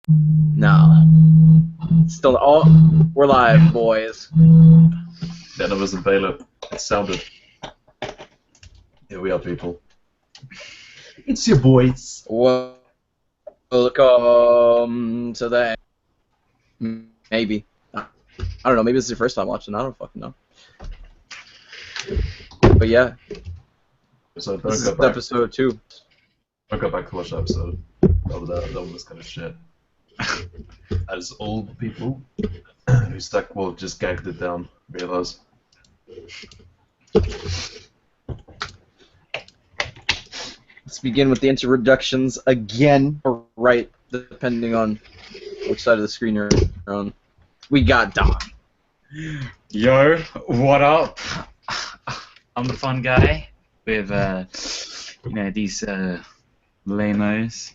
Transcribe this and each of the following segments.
No. Still. Oh, we're live, boys. Yeah, that wasn't Baylor. It sounded. Here we are, people. It's your boys. Welcome to the. Maybe. I don't know. Maybe this is your first time watching. I don't fucking know. But yeah, So this is don't go back. episode 2. Don't go back to watch the episode. That one was kind of shit. As all the people who stuck well just gagged it down realize. Let's begin with the introductions again, or right, depending on which side of the screen you're on. We got Don. Yo, what up? I'm the fun guy with, these lamos.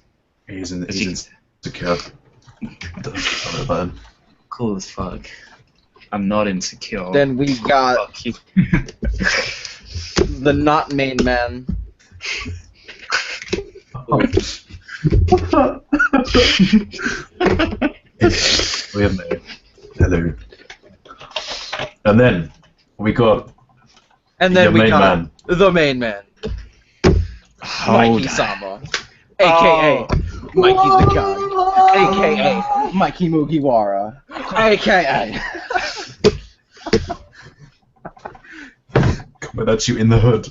He's insecure. Don't know about him. Cool as fuck. I'm not insecure. Then we got Fuck you. the not main man. We have name. Hello. And then we got And then your we main got man. the main man, Hold Mikey on. Sama, aka Mikey the God, aka Mikey Mugiwara, aka. Coming at you in the hood.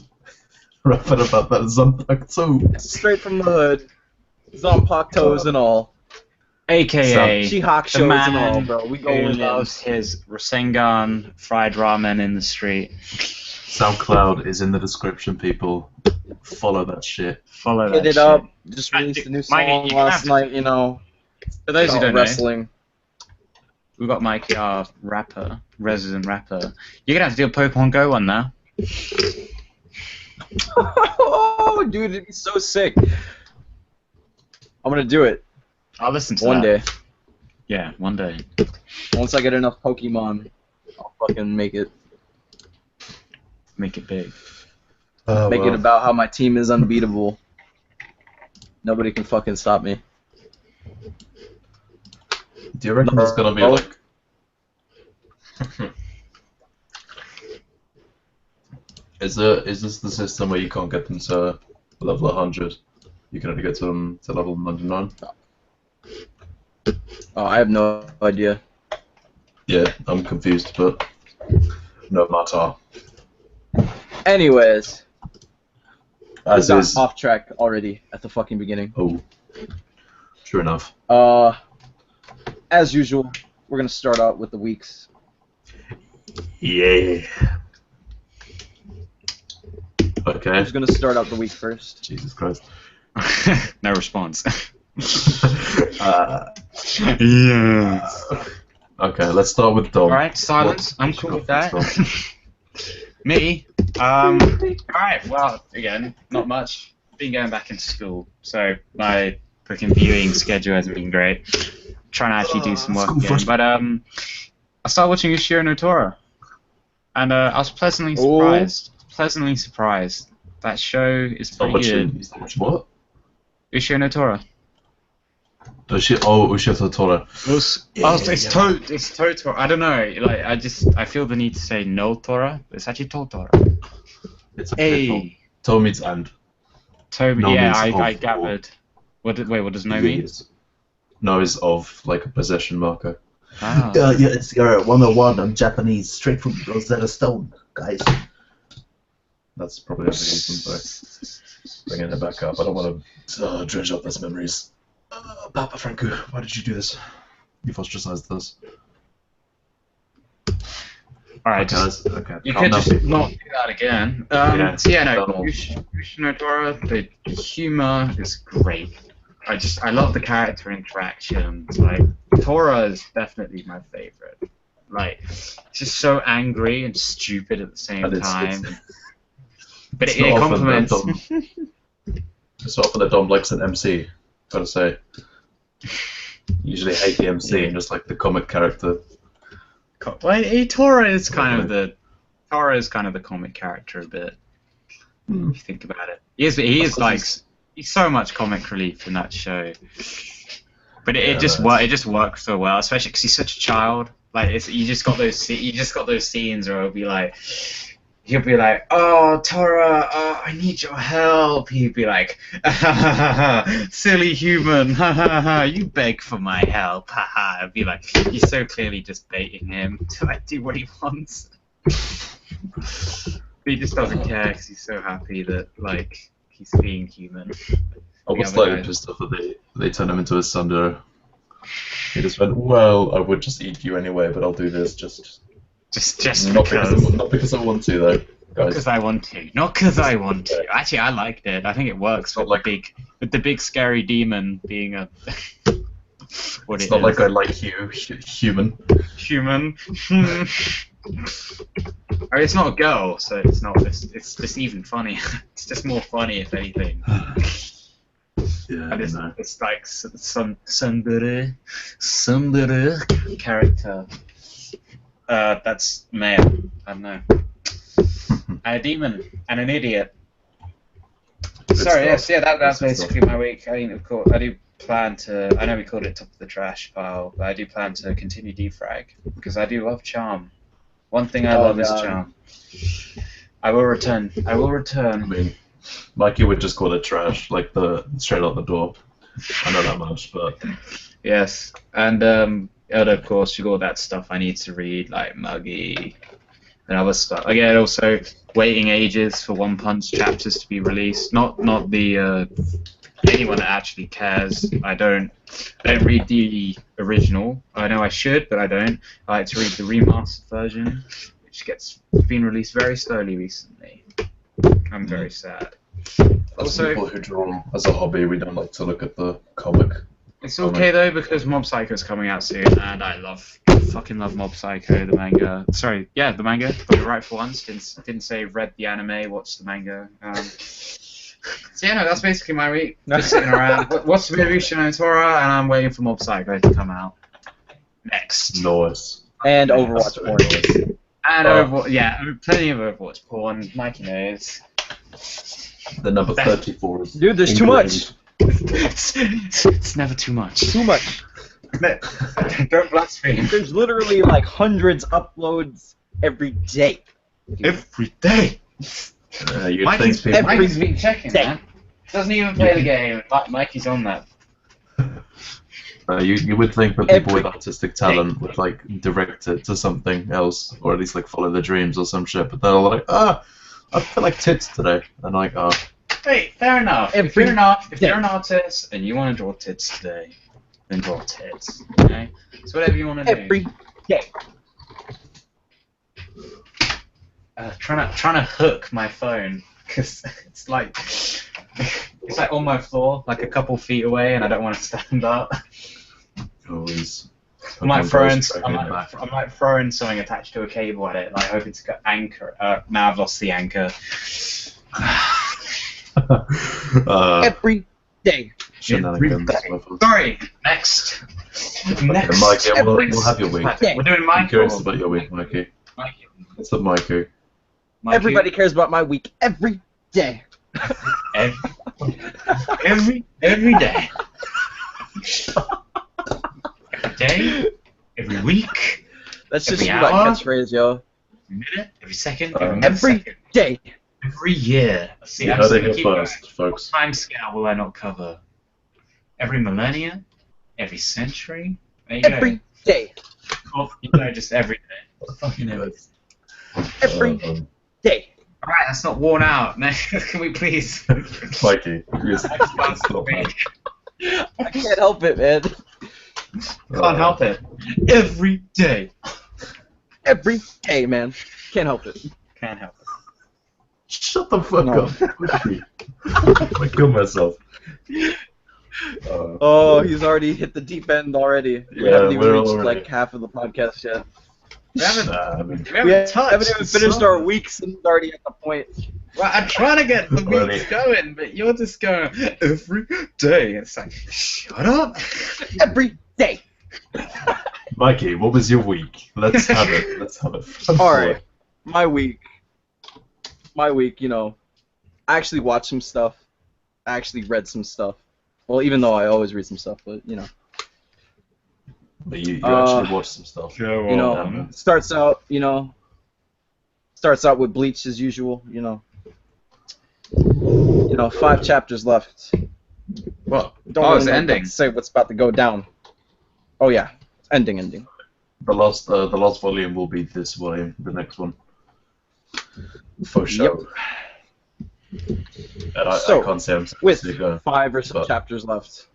Rapping about that Zunpak too. Straight from the hood, Zonpak toes and all, AKA She-Hawk the shows and all, man bro. We who going loves his Rasengan fried ramen in the street. SoundCloud is in the description, people. Follow that shit. Follow that Hit it shit. up. Just released a new Mikey, song you last have to- night. You know, For those who about don't know, wrestling. we've got Mikey, our rapper, resident rapper. You're gonna have to do a Pokemon Go one now. Oh, dude, it'd be so sick. I'm gonna do it I'll listen to one that. day. Yeah, one day. Once I get enough Pokemon, I'll fucking make it. Make it big. Make it about how my team is unbeatable. Nobody can fucking stop me. Do you reckon there's gonna be No. like? Is this the system where you can't get them to level 100? You can only get to them to level 99. Oh, I have no idea. Yeah, I'm confused, but no matter. Anyways, we As got is. off track already at the fucking beginning. Oh, true enough. As usual, we're gonna start out with the weeks. Yeah. Okay. Who's gonna start out the week first? Jesus Christ. No response. Yeah. Okay, let's start with Dom. Alright, silence. What- I'm cool with let's that. go. Me? Alright, well, again, not much. Been going back into school, so my freaking viewing schedule hasn't been great. Trying to actually do some work School again. first. But I started watching Ushiro no Tora. And I was pleasantly Oh. surprised. Pleasantly surprised. That show is Stop pretty watching. good. Stop watching what? Ushiro no Tora. Ushio Tora. It's Totora. I don't know. Like I feel the need to say no Tora. It's actually Totora. It's a Hey, hey. To means and. Toby. No Yeah, means I of gathered. What does no mean? No is of like a possession marker. Ah. Yeah, it's your 101 on Japanese, straight from Rosetta Stone, guys. That's probably a reason for bringing it back up. I don't want to dredge up those memories. Papa Franco, why did you do this? You've ostracized us. All right, Okay. you calm could down, just people. not do that again. Yeah, So yeah, no, done all. Ushiro no Tora. The humor is great. I love the character interactions. Like Tora is definitely my favorite. Like it's just so angry and stupid at the same And time. But it's it not often that complements. It's not often that Dom likes an MC, gotta say. Usually hate the MC and just like the comic character. Well, Tora is kind of the comic character a bit. If you think about it, he is like he's so much comic relief in that show. But it just works so well, especially because he's such a child. Like you just got those scenes where he'll be like, oh Tora, I need your help. He'd be like, silly human, you beg for my help, I'd be like, he's so clearly just baiting him to like do what he wants. He just doesn't care because he's so happy that like he's being human. I was slightly pissed off that they turned him into a Sundero. He just went, well, I would just eat you anyway, but I'll do this just not because I want to, though. Guys. Not because I want to. Not because I want to. Actually, I liked it. I think it works with the big scary demon being a. What it's not like I like you, human. Human. I mean, it's not a girl, so it's not. It's just even funny. It's just more funny, if anything. Yeah, and it's like some Sundere character. That's male. I don't know. A demon and an idiot. Sorry, yes, yeah, that's basically my week. I mean, of course, I do plan to. I know we called it top of the trash pile, but I do plan to continue defrag because I do love charm. One thing I love is charm. I will return. I mean, Mikey would just call it trash, like straight out the door. I know that much, but yes, and of course, you got all that stuff I need to read, like Muggy and other stuff. Again, also waiting ages for One Punch chapters to be released. Not the anyone that actually cares. I don't read the original. I know I should, but I don't. I like to read the remastered version, which been released very slowly recently. I'm very sad. As people who draw as a hobby, we don't like to look at the comic. It's okay though because Mob Psycho's coming out soon, and I fucking love Mob Psycho, the manga. Sorry, yeah, the manga. Got it right for once. Didn't say read the anime, watched the manga. So yeah, no, that's basically my week. Just sitting around. What's the movie Shino Tora, and I'm waiting for Mob Psycho to come out next. Nice. And Overwatch porn. And Overwatch, yeah, plenty of Overwatch porn. Mikey knows. The number 34 is. Dude, there's too much. It's never too much. Too much. Don't blaspheme. There's literally like hundreds uploads every day. Every day. Mikey's been checking, man. Doesn't even play the game. Mikey's on that. You would think that people with artistic talent would like direct it to something else, or at least like follow their dreams or some shit. But they're like, I feel like tits today, and like, Hey, fair enough. If you're an artist and you want to draw tits today, then draw tits. Okay, it's whatever you want to do. Every day. Trying to hook my phone because it's like on my floor, like a couple feet away, and I don't want to stand up. always. I might throw in something attached to a cable at it, like hoping to anchor. Now I've lost the anchor. Every day. Sorry. Next. Mikey, we'll have your week. We're doing Mikey. I'm curious about your week, Mikey. What's up, Mikey? Everybody cares about my week every day. Every day. Every day. Every week. That's just every my hour, catchphrase, yo. Every minute. Every second. Every day. Every year. See, you I'm heard just it here first, folks. What time scale will I not cover? Every millennia? Every century? Every day. Oh, just every day. What the fuck you know? Every day. Alright, that's not worn out. Can we please? Mikey, stop it. I can't help it, man. Can't help it. Every day. Every day, man. Can't help it. Can't help it. Shut the fuck up. I killed myself. Oh, he's already hit the deep end already. We haven't even reached like half of the podcast yet. We haven't haven't even finished our weeks and already at the point. Well, I'm trying to get the weeks going, but you're just going every day. It's like, shut up. Every day. Mikey, what was your week? Let's have it. Let's have it. Alright, my week, you know, I actually watched some stuff. I actually read some stuff. Well, even though I always read some stuff, but, you know. But you Uh, actually watched some stuff. Go You know, on. starts out with Bleach as usual. You know, 5 chapters left. What? Don't Oh, really it's know what ending. to say what's about to go down. Oh yeah, ending. The last volume will be this volume, the next one. For sure. And I So, can't say I'm With supposed to go. 5 or so but- chapters left.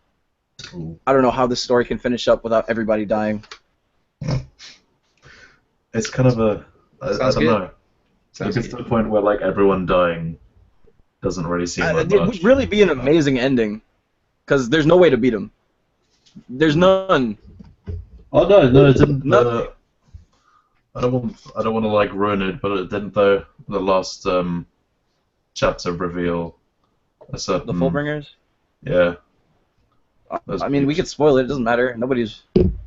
Ooh. I don't know how this story can finish up without everybody dying. It's kind of a I Sounds don't good. know. It gets to the point where like everyone dying doesn't really seem like It much. would really be an amazing ending, because there's no way to beat him. There's none. Oh no, it didn't. Nothing. I don't want to like ruin it, but it didn't though. The last chapter reveal a certain The Fullbringers? Yeah. That's I mean, we Bleach. could spoil it. It doesn't matter. Nobody's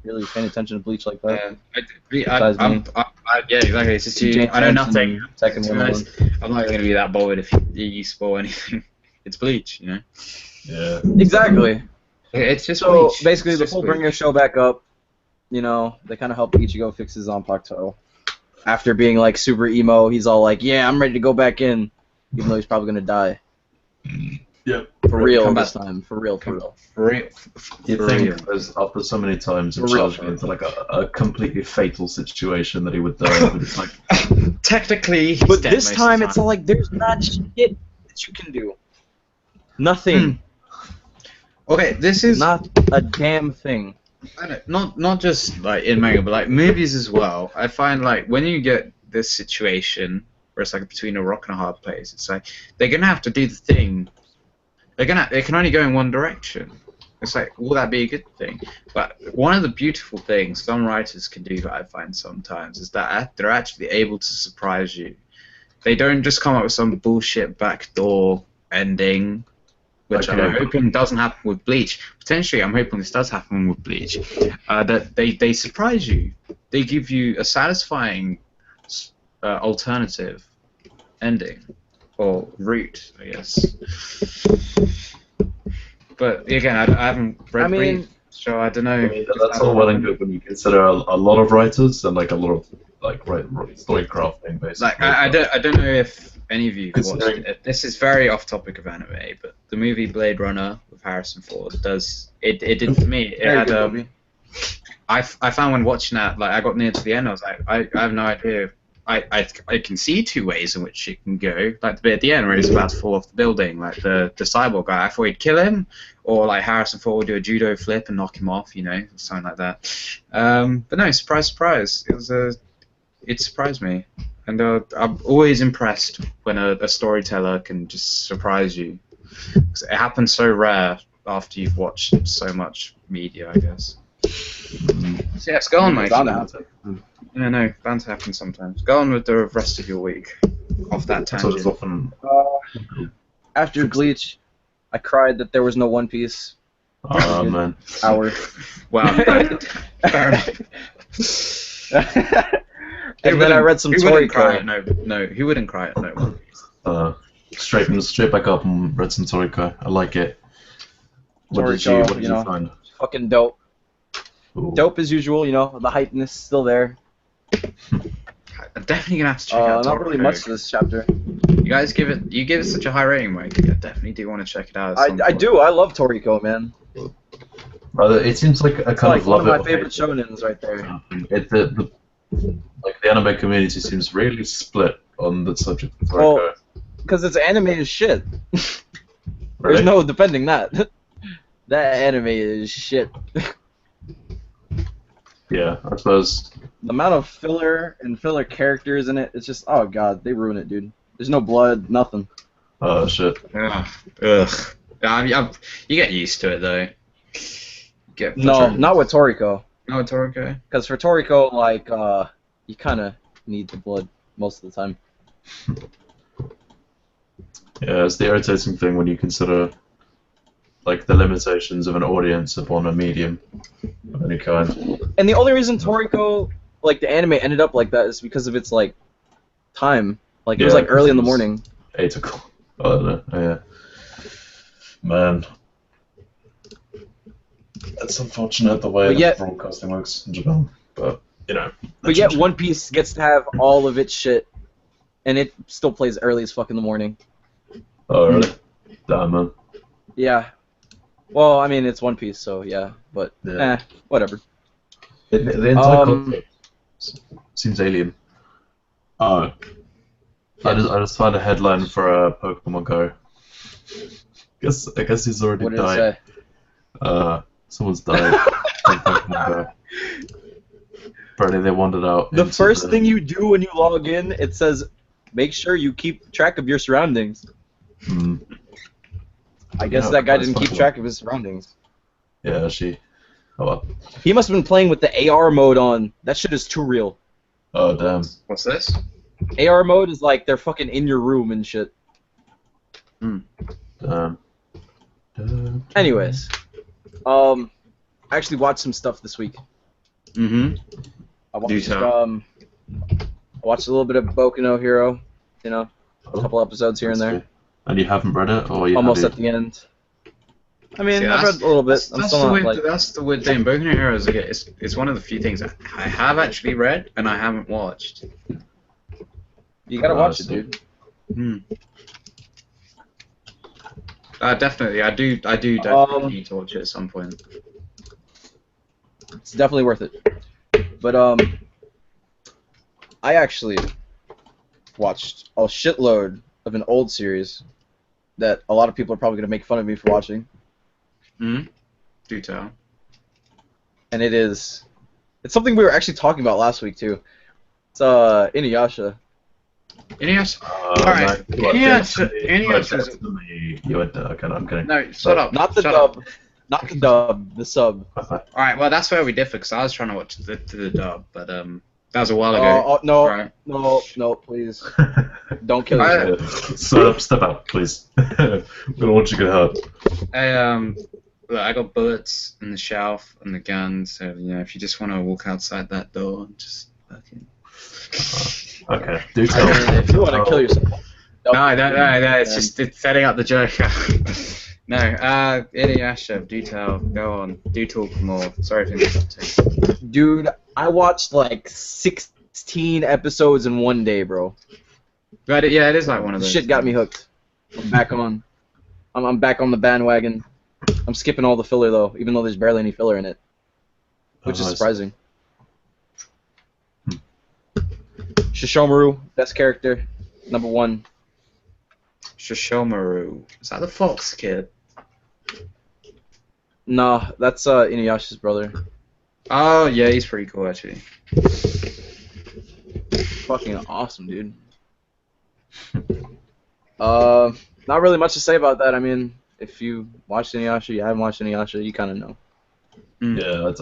really paying attention to Bleach like that. Besides me. Yeah, exactly. It's just you. James I know Hansen, nothing. Second To be one. honest, I'm not going to be that bothered if you spoil anything. It's Bleach, you know. Yeah. Exactly. It's just So Bleach. basically, It's the just Bleach. Fullbringers show back up. You know, they kind of help Ichigo fix his Zanpakuto. After being like super emo, he's all like, "Yeah, I'm ready to go back in," even though he's probably gonna die. Yep. For real Come this back. time. For real. For real. You For think real. because after so many times of For real. charging into like a completely fatal situation that he would die, but it's like Technically, he's But dead this most of time, the it's all like, there's not shit that you can do. Nothing. Okay, this is Not a damn thing. I don't, not just like in manga, but like movies as well. I find like when you get this situation where it's like between a rock and a hard place, it's like they're gonna have to do the thing. They can only go in one direction. It's like, will that be a good thing? But one of the beautiful things some writers can do that I find sometimes is that they're actually able to surprise you. They don't just come up with some bullshit backdoor ending, which Okay. I'm hoping doesn't happen with Bleach. Potentially, I'm hoping this does happen with Bleach. That they surprise you. They give you a satisfying alternative ending or route, I guess. But again, I haven't read I mean- Bleach, so I don't know. I mean, that's all well and good when you consider a lot of writers and like a lot of like story crafting basically. Like I don't know if any of you watched Considering- it. This is very off topic of anime, but the movie Blade Runner with Harrison Ford does it did for me. It Very had good movie. I found when watching that, like I got near to the end, I was like, I have no idea. I can see two ways in which it can go. Like the bit at the end where he's about to fall off the building, like the cyborg guy. I thought he'd kill him, or like Harrison Ford would do a judo flip and knock him off, you know, something like that. But no, surprise, it surprised me, and I'm always impressed when a storyteller can just surprise you. 'Cause it happens so rare after you've watched so much media, I guess. So yes, go on, mate. Bound to happen. Yeah, no, bound to happen sometimes. Go on with the rest of your week. Off that So it's tangent. often After Bleach, I cried that there was no One Piece oh man. hour. Wow. Fair enough. And then I read some Who wouldn't cry Toriko. at no, who wouldn't cry at no One Piece? Straight back up and read some Toriko. I like it. What did you Toriko, you know. find? Fucking dope. Ooh. Dope as usual, you know, the hypeness still there. I'm definitely gonna have to check out Not really Toriko. much to this chapter. You guys give it such a high rating, Mike. I definitely do want to check it out. at some I point. do, I love Toriko, man. Rather, it seems like a It's kind like of one love of my it or favorite hate shonens right there. it. The anime community seems really split on the subject of Toriko. Well, because it's anime as shit. Really? There's no defending that. That anime is shit. Yeah, I suppose. The amount of filler and filler characters in it, it's just, oh god, they ruin it, dude. There's no blood, nothing. Oh shit. Ugh. You get used to it though. No, not with Toriko. No, Toriko. Because for Toriko, like, you kind of need the blood most of the time. Yeah, it's the irritating thing when you consider like the limitations of an audience upon a medium of any kind. And the only reason Toriko, like, the anime ended up like that is because of its, like, time. Like, it was, Yeah, like, early in the it was- morning. 8 o'clock. I don't know. Yeah. Man. It's unfortunate the way But yet- the broadcasting works in Japan, but you know. But yet One Piece gets to have all of its shit, and it still plays early as fuck in the morning. Oh really? Damn man. Yeah. Well, I mean, it's One Piece, so yeah. But Yeah. whatever. The entire concept seems alien. Oh. I just found a headline for Pokemon Go. I guess he's already What did it died. say? Someone's died from Pokemon Go. Apparently they wandered out. The into first thing you do when you log in, it says, make sure you keep track of your surroundings. Hmm. I guess Yeah, that guy that's didn't keep possible. track of his surroundings. Yeah, she. Oh well. He must have been playing with the AR mode on. That shit is too real. Oh damn. What's this? AR mode is like they're fucking in your room and shit. Damn. Anyways, I actually watched some stuff this week. Mm-hmm. I Do watched tell. I watched a little bit of Boku no Hero, you know, a couple episodes here and there. And you haven't read it, or you Almost have at the end. I mean, See, I've read a little bit. I'm That's still the not weird. like. That's the weird thing. Boku no Hero is it's one of the few things I have actually read and I haven't watched. You gotta watch it, dude. Definitely, I do definitely need to watch it at some point. It's definitely worth it. But I actually watched a shitload of an old series that a lot of people are probably gonna make fun of me for watching, Do tell. and it's something we were actually talking about last week too. It's Inuyasha. Inuyasha. Alright. Inuyasha. You went okay, I'm kidding. No, shut up. Not the shut dub. up. Not the dub. The sub. Alright, well that's where we differ because I was trying to watch the dub, but that was a while ago. No, Alright. no, please. Don't kill yourself. Step out, please. We don't want you to get hurt. Look, I got bullets in the shelf and the gun, so you know if you just want to walk outside that door, just fucking. Okay, do I tell. mean, if you want to kill yourself. No, it's setting up the joke. No, Inuyasha, do tell, go on, do talk more. Sorry for interrupting. Dude, I watched like 16 episodes in one day, bro. But it is like one of This those. shit got me hooked. I'm back on. I'm back on the bandwagon. I'm skipping all the filler though, even though there's barely any filler in it, which is nice. surprising. Shishomaru, best character, #1. Shishomaru. Is that the fox kid? Nah, that's Inuyasha's brother. Oh yeah, he's pretty cool actually. Fucking awesome, dude. Not really much to say about that. I mean, if you watched Inuyasha, you haven't watched Inuyasha, you kind of know. Yeah,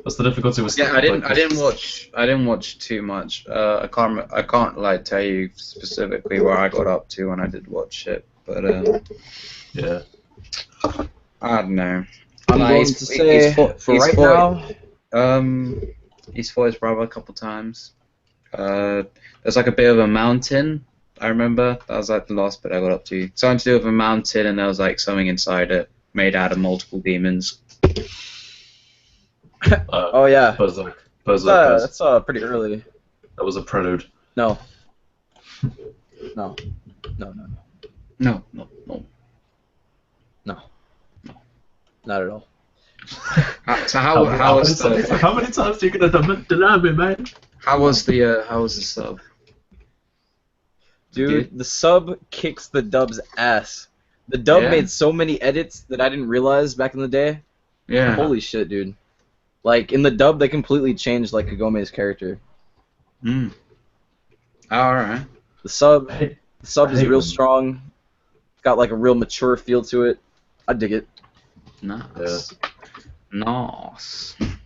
that's the difficulty with Yeah, stuff I like didn't this. watch too much. I can't like tell you specifically where I got up to when I did watch it, but Yeah. I don't know. I'm Like, going to say for right now. He's fought his brother a couple times. There's like a bit of a mountain. I remember that was like the last bit I got up to. Something to do with a mountain, and there was like something inside it made out of multiple demons. Oh yeah, Berserk. that's pretty early. That was a prelude. No. No. Not at all. So how was How many times are you gonna deny me, man? how was the sub? Dude, the sub kicks the dub's ass. The dub Yeah. made so many edits that I didn't realize back in the day. Yeah. Holy shit, dude. Like, in the dub, they completely changed, like, Kagome's character. Alright. The sub is hate real them. strong. Got, like, a real mature feel to it. I dig it. Nice. Nice. I'm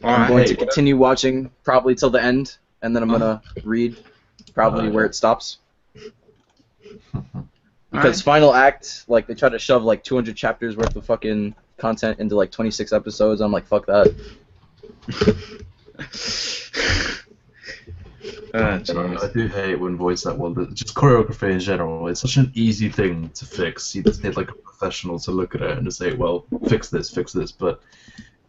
Alright. going Hey, to continue watching probably till the end, and then I'm gonna read probably where it stops. Because final act, like, they try to shove, like, 200 chapters worth of fucking content into, like, 26 episodes. I'm like, fuck that. And I do hate when voice act well, but just choreography in general. It's such an easy thing to fix. You just need like a professional to look at it and to say, well, fix this, fix this. But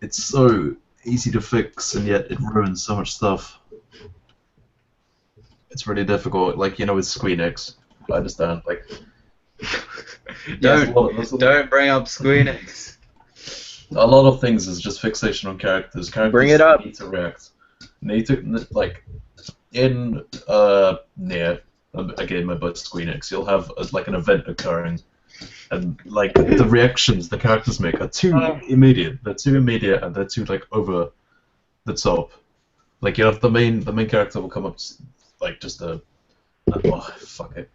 it's so easy to fix, and yet it ruins so much stuff. It's really difficult. Like, you know, with Squeenix, I understand. Like, don't bring up Squeenix. A lot of things is just fixation on characters. Characters Bring it up. need to react. Need to, like, in Nier, a game about Squeenix, you'll have like an event occurring, and like the reactions the characters make are too immediate. They're too immediate, and they're too like over the top. Like, you have the main character will come up to, like, just a fuck it.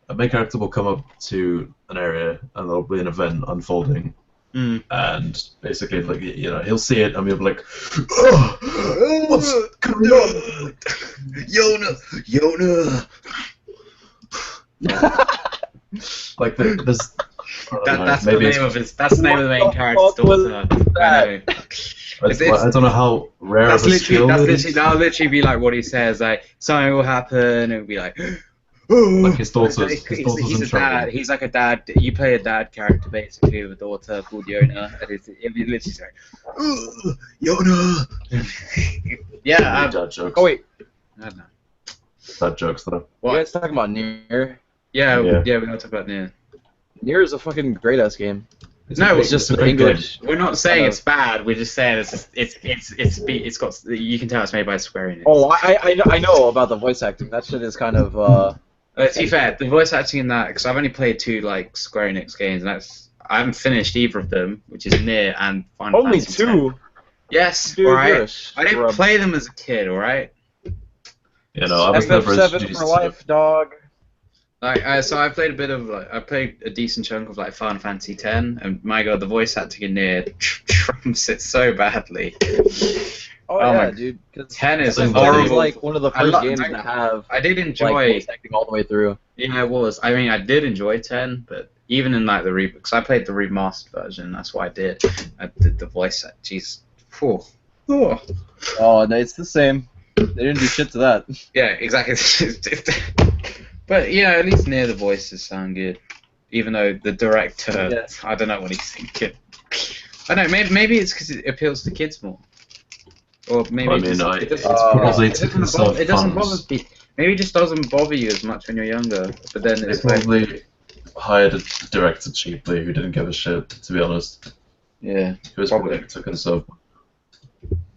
A main character will come up to an area, and there'll be an event unfolding. And basically, like, you know, he'll see it, and he'll be like, "Oh, what's going on? Yona!" Like, there's. That's the name of his. That's the name of the main character's daughter. I don't know how rare of a skill it is. That'll literally be like what he says. Like, something will happen, and it'll be like. Like his daughter's He's in a trouble. dad. He's like a dad. You play a dad character basically with a daughter called Yona, and it's literally like, Yona. Yeah. Dad jokes. Oh wait, I don't know. Dad jokes though. you guys talking about Nier? Yeah, Yeah. we're gonna talk about Nier. Nier is a fucking great ass game. No, It's just a great English. we're not saying Kind it's bad. We're just saying it's got. You can tell it's made by Square Enix. Oh, I know about the voice acting. That shit is kind of To be fair, the voice acting in that, because I've only played 2 like Square Enix games, and I haven't finished either of them, which is Nier and Final only Fantasy 2. X. Yes, Dude, alright. you're a I didn't scrub. play them as a kid, alright. You know, I was never FF7 introduced for to life, dog. Like, so I played a bit of I played a decent chunk of like Final Fantasy X, and my god, the voice acting in Nier trumps it so badly. Oh, Oh yeah, my- dude. 'Cause 10 is It's It's horrible. like one of the I first lo- games I- to have I did like enjoy. voice acting all the way through. Yeah, it was. I mean, I did enjoy 10, but even in like the because I played the remastered version. That's what I did. I did the voice act. Jeez. Phew. Oh. Oh, no, it's the same. They didn't do shit to that. Yeah, exactly. But yeah, at least near the voices sound good. Even though the director, Yes. I don't know what he's thinking. I don't know. Maybe it's because it appeals to kids more. Or maybe I mean, it it's just, probably it to doesn't conserve bother, it doesn't funds. bother me. Maybe it just doesn't bother you as much when you're younger. But then They it's like, probably hired a director cheaply who didn't give a shit, to be honest. yeah. It was Probably. probably to conserve,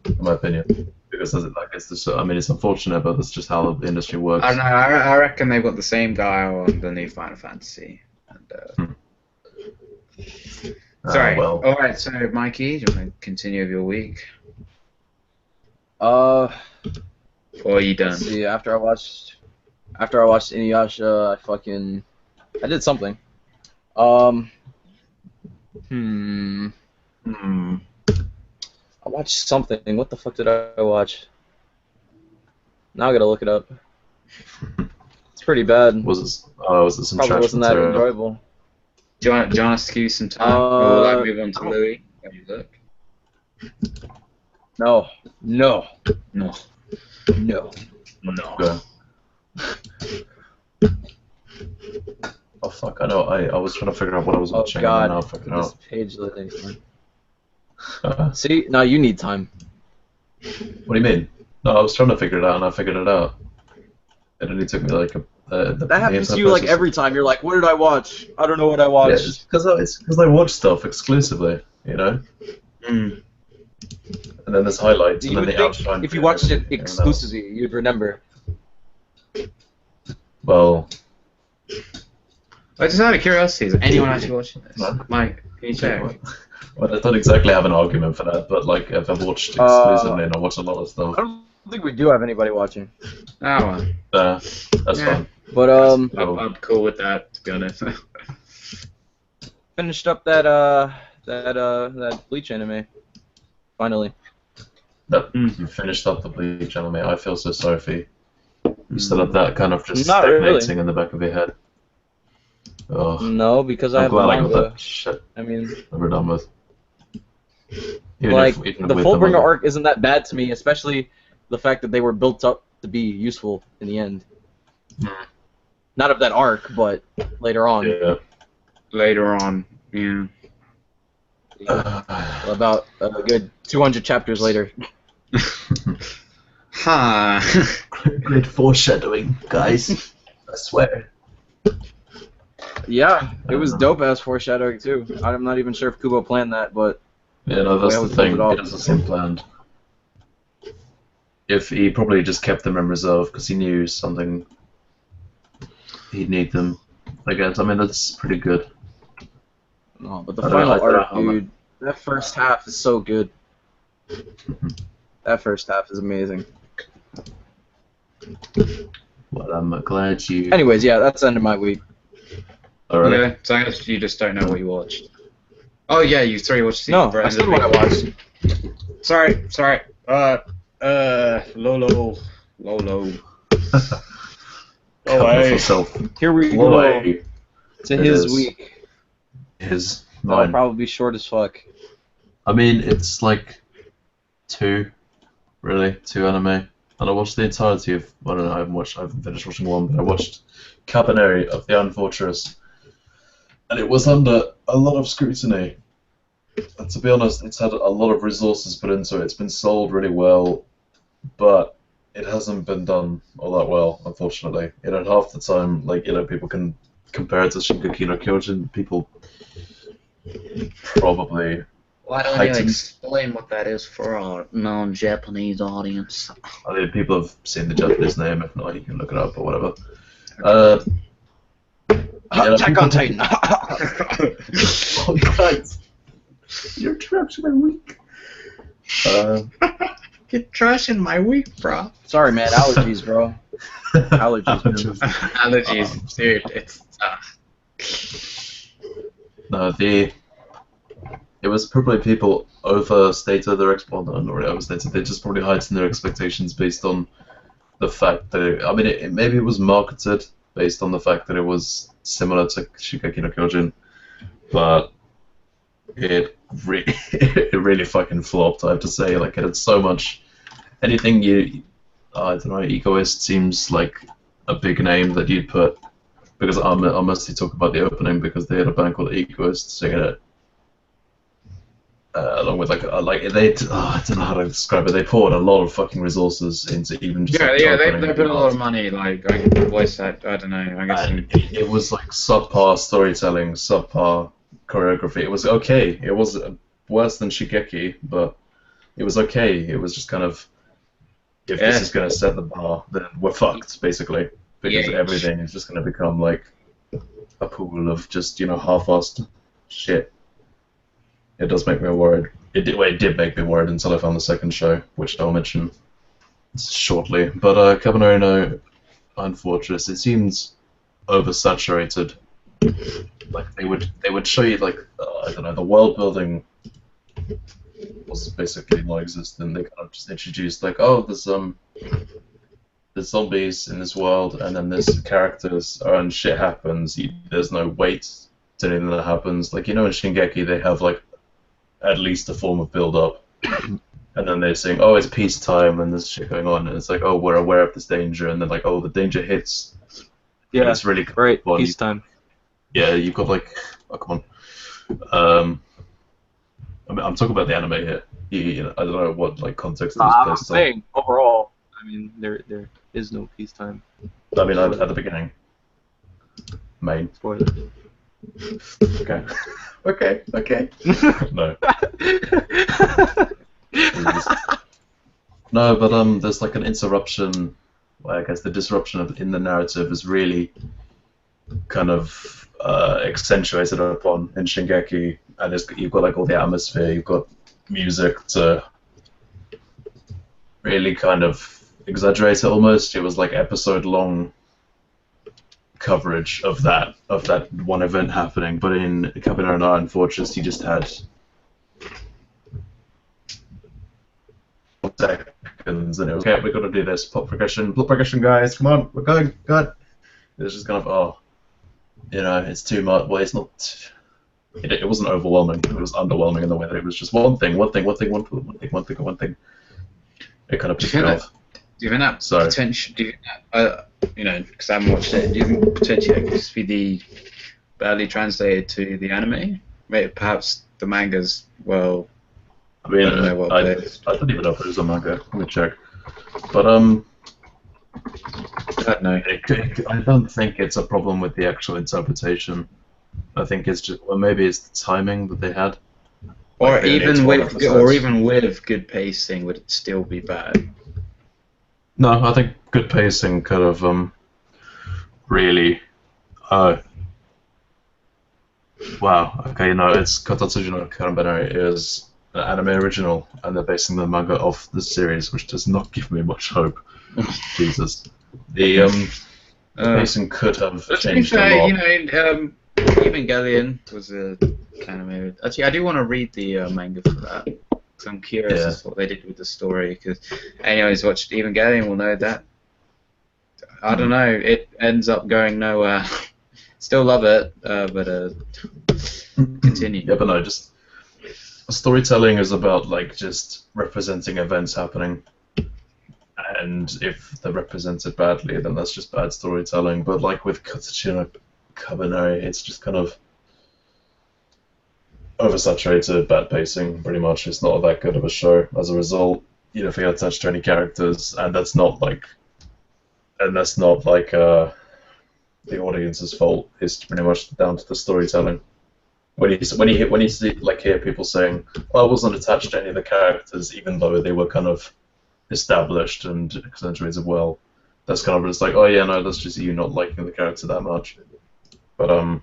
in my opinion. Because, like, I mean, it's unfortunate, but that's just how the industry works. I don't know. I reckon they've got the same guy on the new Final Fantasy. And, sorry. Well, All right. So, Mikey, do you want to continue with your week, Uh, or are you done? let's see. After I watched Inuyasha, I did something. I watched something. What the fuck did I watch? Now I gotta look it up. It's pretty bad. was it some Probably trash wasn't that material? enjoyable. Do you want us to give you some time? Or will I move on to I don't- Louis? Let me look. No. No. No. No. Yeah. Oh fuck! I know. I was trying to figure out what I was Oh watching. And now I god. fucking This out. page loading. See, now you need time. What do you mean? No, I was trying to figure it out, and I figured it out. It only took me like That happens to you like every time. You're like, what did I watch? I don't know what I Yeah, watched. it's because I watch stuff exclusively, you know. Mm. And then there's highlights, You and then would the think outline. if you watched it everything else. exclusively, you'd remember. Well, Just out of curiosity, is anyone actually watching this? No. Mike, can you check? well, I don't exactly have an argument for that, but like if I've watched exclusively and I watch a lot of I stuff, don't think we do have anybody watching. Oh, well. that's Yeah. fine. But I'm cool with that, to be honest. finished up that Bleach anime. Finally. That Mm. you finished up the Bleach anime. I feel so sorry for you. You still have that kind of just Not stagnating really. in the back of your head. Oh, No, because I I'm have the glad I got manga. that shit I mean, over done with. Even like even the with Fullbringer manga. arc isn't that bad to me, especially the fact that they were built up to be useful in the end. Hmm. Not of that arc, but later on. Yeah. Later on, yeah. About a good 200 chapters later. Ha! Great foreshadowing, guys. I swear. Yeah, it was dope ass foreshadowing too. I'm not even sure if Kubo planned that, but Yeah, no, that's Well, the we pulled thing. it off. It doesn't seem planned. If he probably just kept them in reserve because he knew something he'd need them. I guess. I mean, that's pretty good. no, but the I don't know final arc, how much- dude, that first half is so good. That first half is amazing. Well, I'm glad you. Anyways, yeah, that's the end of my week. Alright. Okay, so I guess you just don't know what you watched. Oh yeah, you three watched the No, I Brand said of what I Big- watched. Sorry. Lolo. Cover Away. yourself. Here we go Away. to It his is. week. His That'll mine. probably be short as fuck. I mean, it's like two anime. And I watched the entirety of. I don't know. I haven't finished watching one, but I watched Cabaneri of the Iron Fortress, and it was under a lot of scrutiny. And to be honest, it's had a lot of resources put into it. It's been sold really well, but it hasn't been done all that well, unfortunately. Half the time, people can compare it to Shingeki no Kyojin. People probably. Why don't you explain what that is for our non-Japanese audience? I mean, people have seen the Japanese name. If not, you can look it up or whatever. Attack on Titan. Oh, guys, you're trashing my week. Get trash in my week, bro. Sorry, man. Allergies, bro. Allergies. Allergies, dude. It's No, it was probably people overstated their not really overstated. They just probably heightened their expectations based on the fact that maybe it was marketed based on the fact that it was similar to Shingeki no Kyojin, but it really fucking flopped. I have to say, like, it had so much. Anything I don't know, Egoist seems like a big name that you'd put, because I'll mostly talk about the opening because they had a band called Egoist singing it. Along with I don't know how to describe it. They poured a lot of fucking resources into even just they opening put a lot of money. Like I voice that. I don't know. I guess. And it was like subpar storytelling, subpar choreography. It was okay. It was worse than Shigeki, but it was okay. It was just kind of, if this is going to set the bar, then we're fucked, basically, because everything is just going to become like a pool of just half-assed shit. It does make me worried. It did make me worried until I found the second show, which I'll mention shortly. But Cabaneri no Iron Fortress, it seems oversaturated. Like they would show you I don't know, the world building was basically non-existent. They kind of just introduced there's zombies in this world, and then there's characters, and shit happens. There's no weight to anything that happens. Like in Shingeki, they have at least a form of build-up, and then they're saying, "Oh, it's peacetime," and there's shit going on, and it's like, "Oh, we're aware of this danger," and then "Oh, the danger hits." Yeah, and it's really right. fun. Peacetime. Yeah, you've got oh, come on. I'm talking about the anime here. I don't know what context it was I'm placed on. saying overall. I mean, there is no peacetime. I mean, at the beginning. Main. Spoiler. Okay. Okay. No. No, but there's an interruption. Well, I guess the disruption in the narrative is really kind of accentuated upon in Shingeki, and you've got all the atmosphere, you've got music to really kind of exaggerate it almost. It was episode-long coverage of that one event happening, but in Cabaneri no Iron Fortress, you just had seconds, and it was, okay, we've got to do this. Blood progression, guys, come on, we're going, God. It's just kind of, it's too much. Well, it's not. It wasn't overwhelming. It was underwhelming in the way that it was just one thing. It kind of pissed me off. Do you think that So- potential? Do you think that, you know, because I haven't watched it. Do you think potentially that could just be the badly translated to the anime? Maybe perhaps the manga's well. I mean, I don't know what I players. don't even know if it was a manga. Let me check. But I don't know. I don't think it's a problem with the actual interpretation. I think it's just, well, maybe it's the timing that they had. Or Like, they only had even 12 with, or episodes. even with good pacing, would it still be bad? No, I think good pacing kind of really. Wow. Okay, no, it's Katatsuji no Karanbanari is an anime original, and they're basing the manga off the series, which does not give me much hope. Jesus. The pacing could have But to be changed a fair, lot. you know, Evangelion was a anime. Actually, I do want to read the manga for that, because I'm curious Yeah. as to what they did with the story. Because anyone who's watched Evangelion will know that. I don't know. It ends up going nowhere. Still love it, but continue. Yeah, but no, just storytelling is about like just representing events happening, and if they're represented badly, then that's just bad storytelling. But like with Katatsuchi no Kabaneri, it's just kind of oversaturated, bad pacing. Pretty much, it's not that good of a show. As a result, you don't feel attached to any characters, and that's not like the audience's fault. It's pretty much down to the storytelling. When you see like hear people saying, "Oh, I wasn't attached to any of the characters," even though they were kind of established and accentuated well, that's kind of just like, "Oh yeah, no, that's just you not liking the character that much." But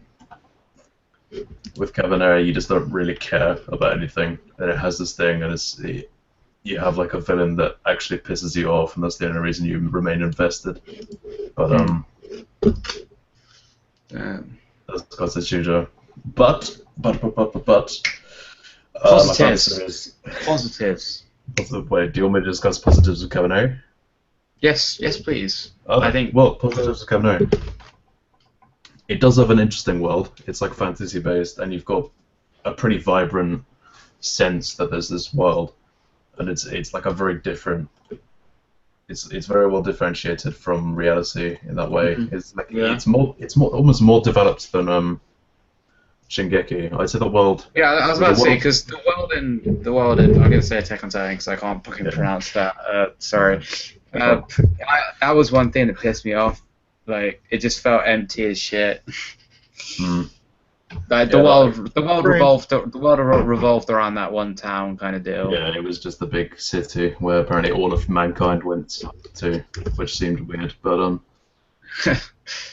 with Cabanera, you just don't really care about anything, and it has this thing, and you have like a villain that actually pisses you off, and that's the only reason you remain invested. But that's Katsuchujo. But my Positives. Positives. Wait, do you want me to discuss positives of Cabernet? Yes, please. Oh, I think. Well, positives of Cabernet. It does have an interesting world. It's like fantasy based, and you've got a pretty vibrant sense that there's this world, and it's like a very different. It's very well differentiated from reality in that way. Mhm. It's like Yeah. it's almost more developed than Shingeki. I'd say the world. Yeah, I was The about to say world- because the world in I'm gonna say Attack on Titan because I can't fucking Yeah. pronounce that. Sorry. That was one thing that pissed me off. Like it just felt empty as shit. Mm. Like Yeah, the world revolved around that one town kind of deal. Yeah, it was just the big city where apparently all of mankind went to, which seemed weird. But I don't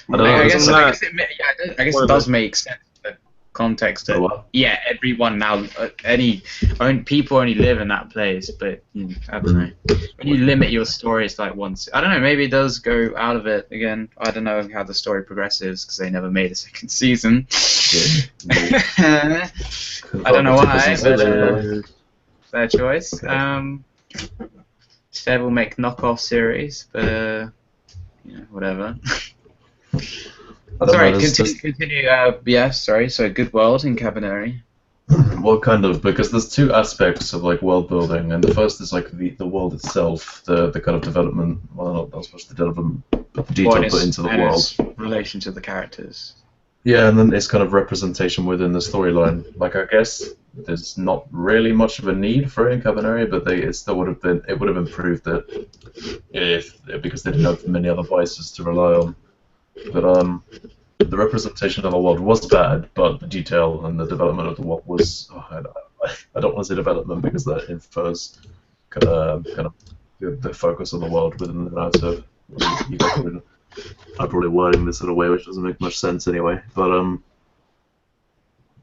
know. I it's guess, like- I guess it does make sense. The context that Oh, what? yeah, everyone now people only live in that place, but I don't know. When you limit your stories to like once, I don't know. Maybe it does go out of it again. I don't know how the story progresses because they never made a second season. Yeah. I don't know why, but Yeah. their choice. Okay. Instead we'll make knockoff series, but whatever. I don't Sorry, know, there's- continue. Yeah, sorry. So good world in Cabaneri. Well, kind of, because there's two aspects of like world building, and the first is like the world itself, the kind of development. Well, not so much the development, but the detail put into the world. Its relation to the characters. Yeah, and then it's kind of representation within the storyline. Like I guess there's not really much of a need for it in Cabaneri, but it would have improved it because they didn't have many other voices to rely on. But the representation of the world was bad, but the detail and the development of the world was. I don't want to say development because that infers kind of the focus of the world within the narrative. You guys are I'm probably wording this in a way which doesn't make much sense anyway. But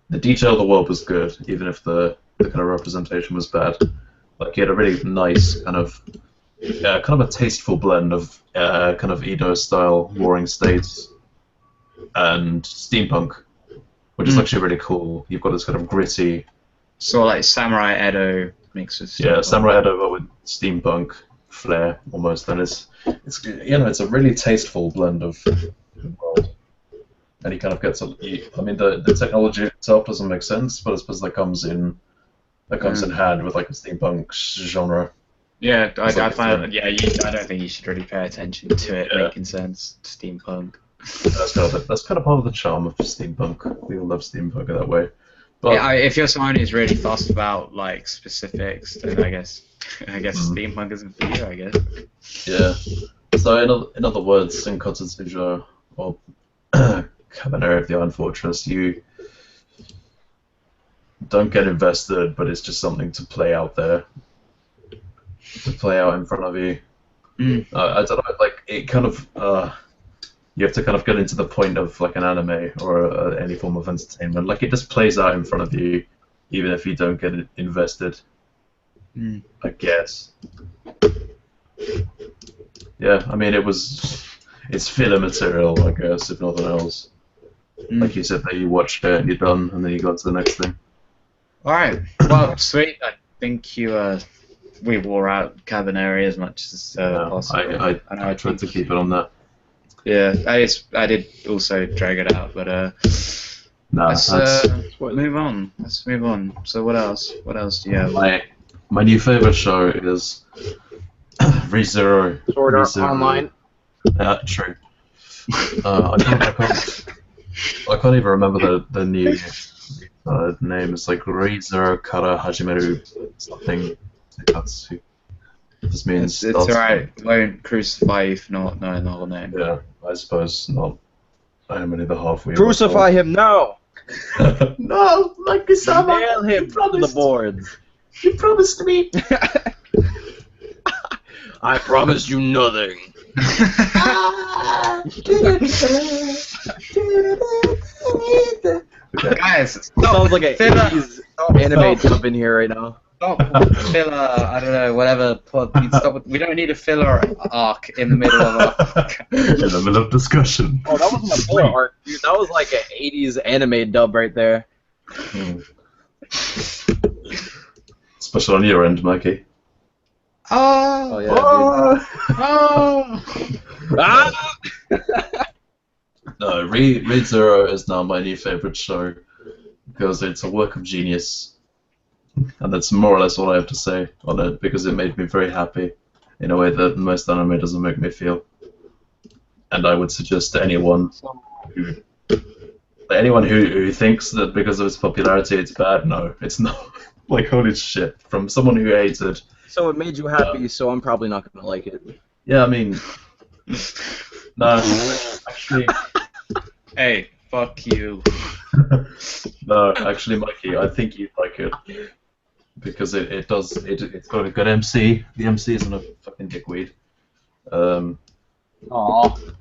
the detail of the world was good, even if the kind of representation was bad. Like he had a really nice kind of a tasteful blend of kind of Edo style Warring States and steampunk, which is actually really cool. You've got this kind of gritty, So like Samurai Edo mixed with Samurai Edo but with steampunk flair almost. And it's a really tasteful blend of the world. And he kind of gets the technology itself doesn't make sense, but I suppose that comes in hand with like a steampunk genre. Yeah, I like find it's, yeah. I don't think you should really pay attention to it Yeah. making sense. Steampunk. That's kind of part of the charm of steampunk. We all love steampunk in that way. But Yeah, if your someone who's really fussed about like specifics, then I guess steampunk isn't for you. I guess. yeah. So in other words, in Kotetsuja or Cabanera of the Iron Fortress, you don't get invested, but it's just something to play out there, to play out in front of you. I don't know, like it kind of you have to kind of get into the point of like an anime or any form of entertainment. Like it just plays out in front of you, even if you don't get invested. I guess. Yeah, I mean it's filler material, I guess, if nothing else. Like you said, that you watch it and you're done, and then you go on to the next thing. All right. Well, sweet. I think we wore out Cabaneri as much as possible. I tried to keep it on that. Yeah, I did also drag it out, but let's move on. Let's move on. So what else? What else do you have? My new favorite show is ReZero. Sword Art Online. True. I can't even remember the new name. It's like ReZero Kara Hajimeru something. This means it's alright. Won't crucify you for not knowing the whole name. Yeah, I suppose not. I am only the halfway. Crucify him now! No, Mikey-sama, Nail him to the boards. You promised me. I promised you nothing. Guys, Sounds like an filler. 80s anime dub in here right now. Stop filler. I don't know. Whatever. Stop. We don't need a filler arc in the middle of a. In the middle of discussion. Oh, that wasn't a filler arc, dude. That was like an 80s anime dub right there. Special on your end, Mikey. Oh yeah. Ah! No, ReZero is now my new favorite show because it's a work of genius, and that's more or less all I have to say on it because it made me very happy in a way that most anime doesn't make me feel. And I would suggest to anyone who thinks that because of its popularity it's bad, no, it's not. Like holy shit, from someone who hated. So it made you happy, so I'm probably not gonna like it. Yeah, I mean, no, actually. Hey, fuck you. No, actually, Mikey, I think you'd like it because it's got a good MC. The MC isn't a fucking dickweed. Aww.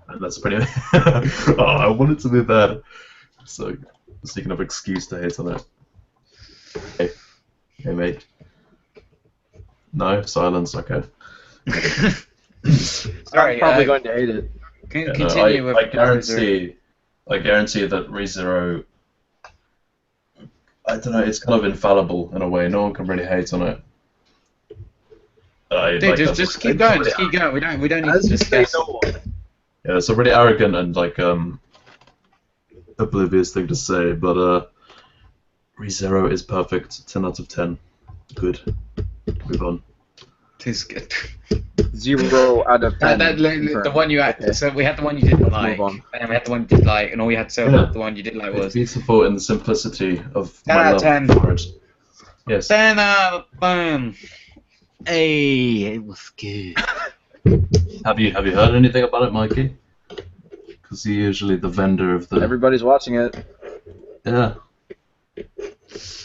And that's pretty. Oh, I want it to be bad. So you can have excuse to hate on it. Hey, mate. No silence. Okay. Sorry. I'm probably going to hate it. Continue with. I guarantee that ReZero. I don't know. It's kind of infallible in a way. No one can really hate on it. Dude, just keep going. Just keep going. We don't need to discuss. Yeah, it's a really arrogant and like oblivious thing to say, but ReZero is perfect. 10 out of 10. Good. Move on. Tis good. 0 out of 10. The one you had. So we had the one you didn't like, and then we had the one you did like, and all we had to say about the one you did like was. It's beautiful in the simplicity of 10 my out love of 10. for it. Yes. 10 out of 10. Hey, it was good. Have you heard anything about it, Mikey? Because you're usually the vendor of the. Everybody's watching it. Yeah.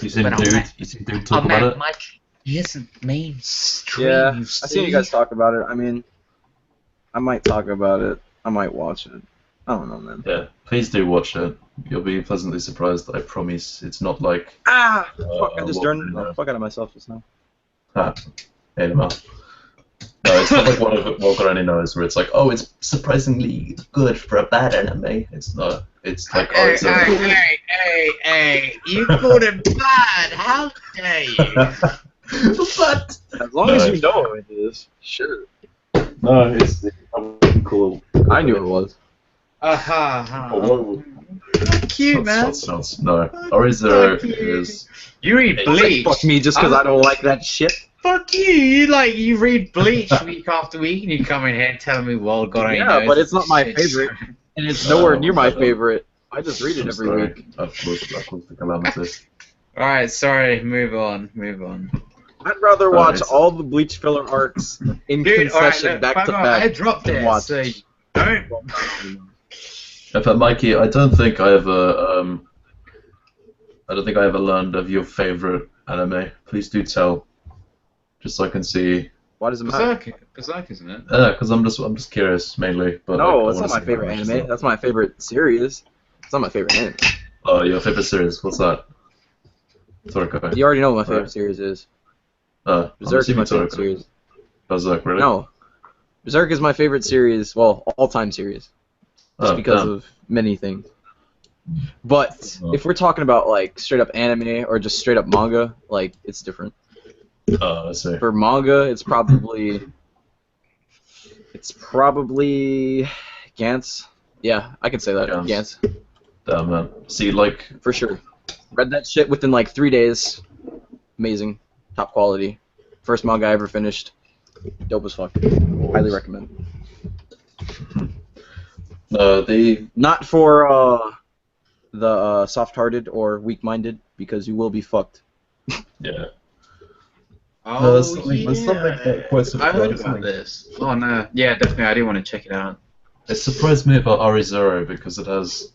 You seem to talk about it. Mike, he isn't mainstream. Yeah, I've seen you guys talk about it. I mean, I might talk about it. I might watch it. I don't know, man. Yeah, please do watch it. You'll be pleasantly surprised. I promise. It's not like. Fuck! I just turned the fuck out of myself just now. Hate him up. No, it's not like one of Walker already knows where it's like, oh, it's surprisingly good for a bad anime. It's not. It's like, oh, it's Hey, you called it bad. How dare you? But As long as you know it is, sure. No, it's cool. I knew it was. Whoa. Cute, man. No, ReZero is. You read It's like, Bleach. fuck me just because I don't like that shit. Fuck you! You read Bleach week after week, and you come in here and tell me, well, God, I know. Yeah, but it's not my favorite, and it's nowhere near my favorite. I just read it I'm every sorry. week. Of course, the calamitous. Alright, sorry, move on. I'd rather watch it's- all the Bleach filler arcs in Dude, concession alright, back to I back. dropped and it, watch. so don't. In fact, Mikey, I don't think I ever learned of your favorite anime. Please do tell, just so I can see. Why does it matter? Berserk, isn't it? Yeah, because I'm just curious mainly. But No, like, I it's wanna not my see favorite how much anime. is That's my favorite series. It's not my favorite anime. that. Oh, your favorite series? What's that? Toriko. You already know what my favorite Right. series is. I'm Berserk is my assuming favorite Toriko. series. Berserk, really? No. Berserk is my favorite series, well, all-time series. Just because of many things. But Oh. if we're talking about like straight up anime or just straight up manga, like it's different. Oh, I see. For manga, it's probably Gantz. Yeah, I can say that. Gantz. Gantz, Damn, man. See, like, for sure. Read that shit within like 3 days. Amazing, top quality. First manga I ever finished. Dope as fuck. Highly recommend. Not for the soft-hearted or weak-minded, because you will be fucked. yeah. Oh, there's something that quite I heard surprised about me. this. Oh no, yeah, definitely. I do want to check it out. It surprised me about Re:Zero because it has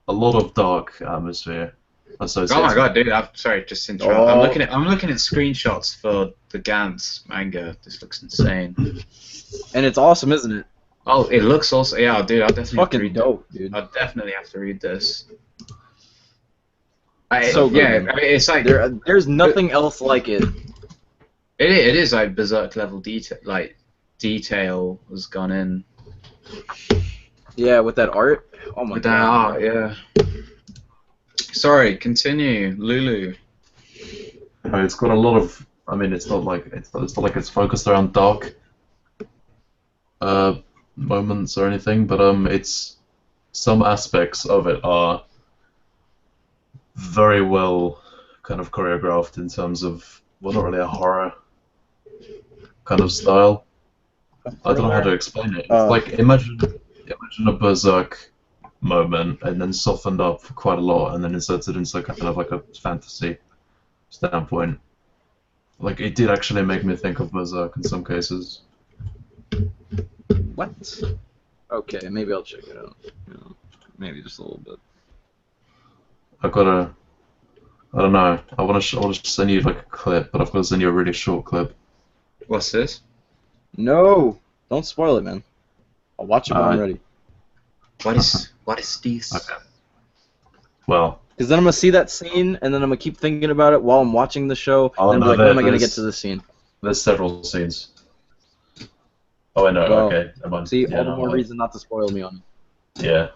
a lot of dark atmosphere associated. Oh my god, dude! I'm sorry, just interrupt. Oh. I'm looking at screenshots for the Gantz manga. This looks insane. And it's awesome, isn't it? Oh, it looks also. Yeah, dude, I'll definitely have to Fucking read dope, dude. I'll definitely have to read this. So good, yeah, man. I mean, it's like There's nothing else like it. it is like Berserk level detail. Like detail has gone in Yeah, with that art. Oh my with that god. art. Yeah. Sorry, continue, Lulu. It's got a lot of. I mean, it's not like it's focused around dark moments or anything, but it's some aspects of it are very well kind of choreographed in terms of, well, not really a horror kind of style. I don't know how to explain it. It's like imagine a Berserk moment and then softened up for quite a lot and then inserted into kind of like a fantasy standpoint. Like it did actually make me think of Berserk in some cases. What? Okay, maybe I'll check it out. You know, maybe just a little bit. I don't know. I want to send you like a clip, but I've got to send you a really short clip. What's this? No! Don't spoil it, man. I'll watch it when I'm ready. What is this? Okay. Well, Because then I'm going to see that scene, and then I'm going to keep thinking about it while I'm watching the show, Oh, and I'm no, like, when am I going to there's- get to this scene? there's several scenes. Oh, I know. Well, okay, never mind. See, Yeah, all the no, more I- reason not to spoil me on it. Yeah.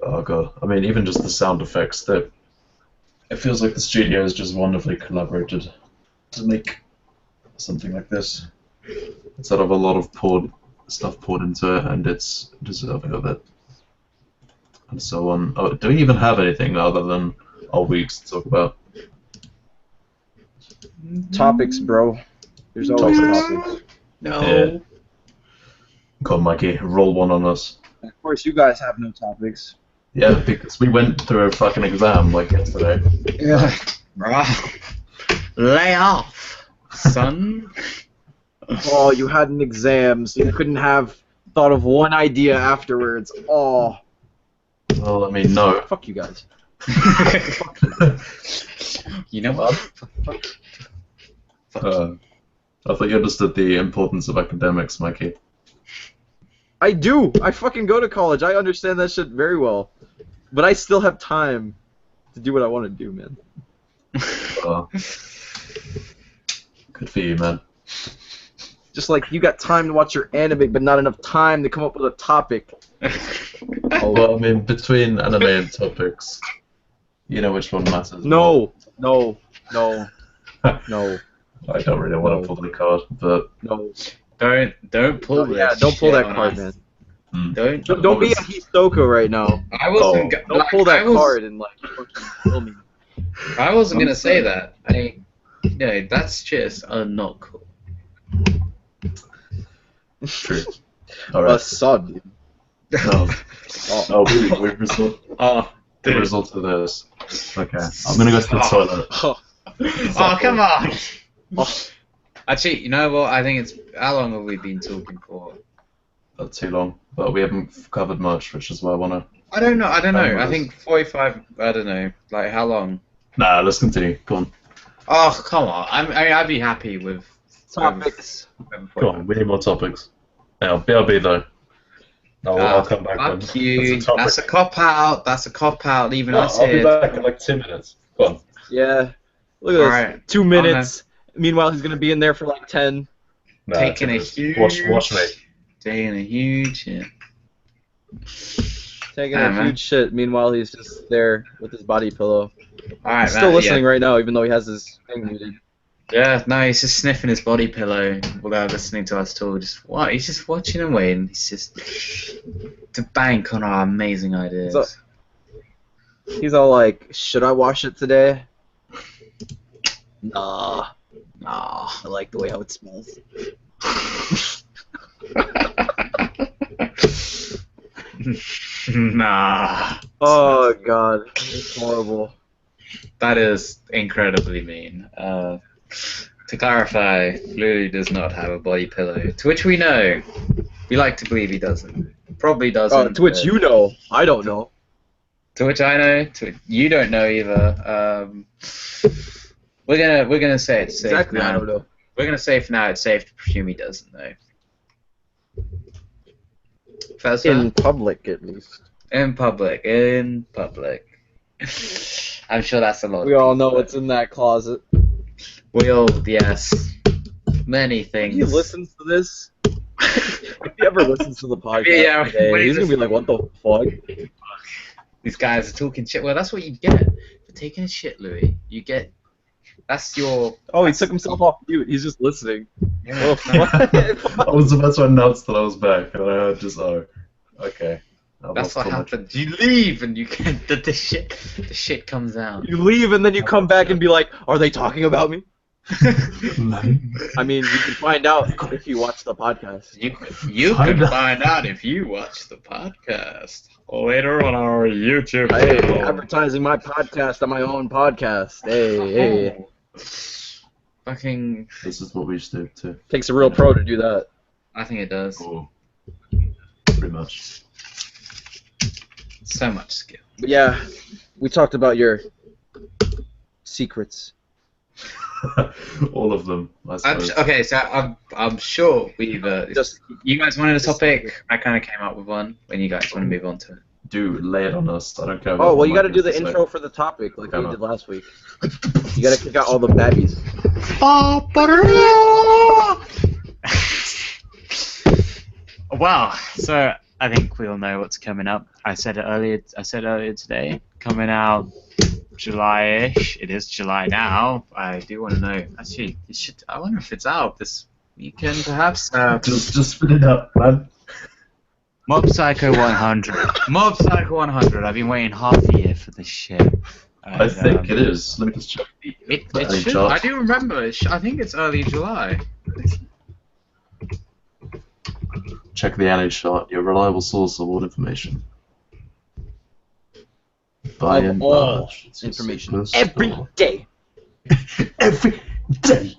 Oh god. I mean, even just the sound effects. That it feels like the studio has just wonderfully collaborated to make something like this. Instead of a lot of stuff poured into it, and it's deserving of it. And so on. Oh, do we even have anything other than our weeks to talk about? Topics, bro. There's always Topics. topics. No. Yeah. Come on, Mikey, roll one on us. And of course, you guys have no topics. Yeah, because we went through a fucking exam like yesterday. Yeah. Lay off, son. Oh, you had an exam, so you couldn't have thought of one idea afterwards. Oh, Well, I mean, no. fuck you guys. You know what? I thought you understood the importance of academics, Mikey. I do. I fucking go to college. I understand that shit very well. But I still have time to do what I want to do, man. Good for you, man. Just like you got time to watch your anime, but not enough time to come up with a topic. Oh, well, I mean, between anime and topics, you know which one matters. No. more. No. I don't really want No. to pull the card, but No. Don't pull this. Yeah, don't pull shit that on card, us. man. Don't. Don't be a Hisoka right now. I wasn't. Oh. go- Don't pull I that was- card and like fucking kill me. I wasn't gonna say that. No, that's just not cool. True. Alright. Sod. No. Oh, we've Oh, the dude. result of this. Okay. I'm gonna go to the toilet. Oh, come on! Actually, you know what? I think it's... How long have we been talking for? Not too long, but we haven't covered much, which is why I wanna. I don't know. I with think 45... I don't know. Like, how long? Nah, let's continue. Come on. Oh, come on. I mean, I'd be happy with... Topics. Come on, we need more topics. Now, BRB though. I'll come back when Fuck you. there's a topic. That's a cop-out. That's a cop-out. Even No, us I'll be here. back in like 2 minutes. Go on. Yeah. Look at this. Alright. 2 minutes. Meanwhile, he's gonna be in there for like 10. Nah, Taking 2 a minutes. huge... Watch me. Taking a huge shit. Taking Yeah, a man. huge shit. Meanwhile, he's just there with his body pillow. Alright, He's still man, listening right now, even though he has his thing muted. Yeah, no, he's just sniffing his body pillow without listening to us talk. Just what? He's just watching and waiting. He's just to bank on our amazing ideas. So- He's all like, "Should I wash it today?" Nah. I like the way how it smells. Nah, Oh god, it's horrible. that is incredibly mean. To clarify, Louis does not have a body pillow, to which we know. We like to believe he doesn't. Probably doesn't. To which but- you know, I don't know. To which I know. To which you don't know either. We're gonna say it's safe Exactly, now. I don't know. We're gonna say for now it's safe to presume he doesn't know. First In public, at least. in public. I'm sure that's a lot. We all know what's in that closet. We all, yes. Many things. If he listens to this, if he ever listens to the podcast Yeah, today, when he's he's gonna be like, "What the fuck?" These guys are talking shit. Well, that's what you get for taking a shit, Louis. You get. That's your. Oh, he took himself off mute. He's just listening. Yeah, Oh, what? I was about to announce that I was back, and I heard just, oh, okay. I've that's lost what so much. happens. You leave and you get the shit comes out. You leave and then you come back and be like, "Are they talking about me?" I mean, you can find out if you watch the podcast. You can find out if you watch the podcast later on our YouTube Hey, channel. advertising my podcast on my own podcast. Hey. Fucking. This is what we should do too. Takes a real pro to do that. I think it does. Cool. Pretty much. So much skill. But yeah, we talked about your secrets. All of them, I suppose. Okay, so I'm sure we've Just you guys wanted a topic. I kind of came up with one. When you guys want to move on to it. Do lay it on us. I don't care. oh, well, what you my got to do the guests say. intro for the topic like we Okay. did last week. You got to kick out all the babbies. Well, so I think we all know what's coming up. I said it earlier today. Coming out July-ish. It is July now. I do want to know. Actually, it should. I wonder if it's out this weekend, perhaps. Just spit it up, man. Mob Psycho 100. Mob Psycho 100. I've been waiting half a year for this shit. I think it is. Let me just check the. It the should. chart. I do remember. I think it's early July. Check the anime chart, your reliable source of all information. By Of and all large, it's information. super Every store. day. Every day.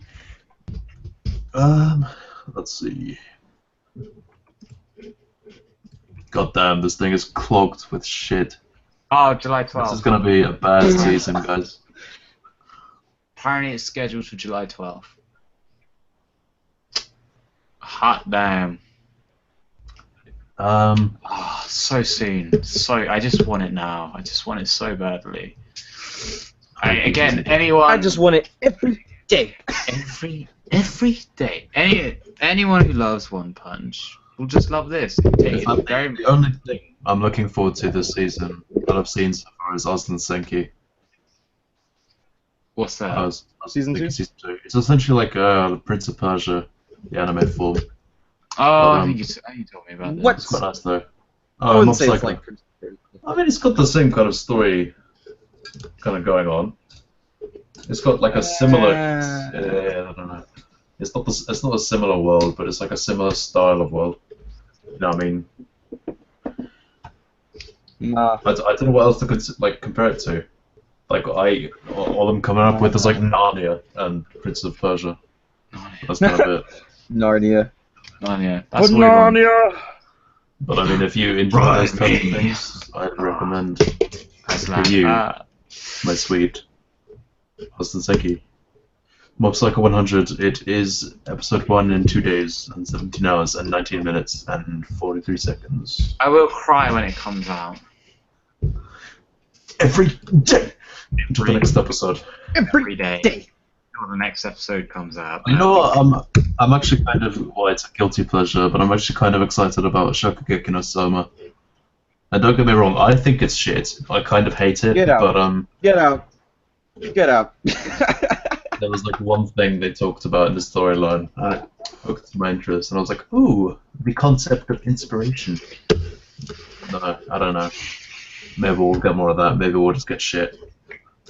Let's see. God damn, this thing is clogged with shit. Oh, July This 12th. is gonna be a bad season, guys. Apparently it's scheduled for July 12th. Hot damn. Oh, so soon. I just want it now. I just want it so badly. Again, anyone. I just want it every day. every day. Anyone who loves One Punch will just love this. Take I it think very. the only thing I'm looking forward to this season that I've seen so far is Aslan Senki. What's that? I was Season thinking 2? Season 2. It's essentially like Prince of Persia, the anime form. Oh, I um, think you told me about this. What? It's quite nice though. I wouldn't Mob say it's Psycho. like. I mean, it's got the same kind of story kind of going on. It's got like a similar. Yeah, I don't know. It's not a similar world, but it's like a similar style of world. You know what I mean? Nah. I don't know what else to compare it to. Like all I'm coming up with is like Narnia and Prince of Persia. That's kind of it. Narnia. Narnia. That's a weird one. But I mean, if you enjoy those kind of things, I'd recommend for you, my sweet Austin Seki. Mob Psycho 100. It is episode 1 in 2 days and 17 hours and 19 minutes and 43 seconds. I will cry when it comes out. Every day until the next episode. Every day. Until the next episode comes out. You know what? I'm actually kind of, well, it's a guilty pleasure, but I'm actually kind of excited about Shokugeki no Soma. And don't get me wrong, I think it's shit. I kind of hate it, Get out. but Get out. Get out. there was like one thing they talked about in the storyline and it hooked my interest, and I was like, ooh, the concept of inspiration. No, I don't know. Maybe we'll get more of that. Maybe we'll just get shit.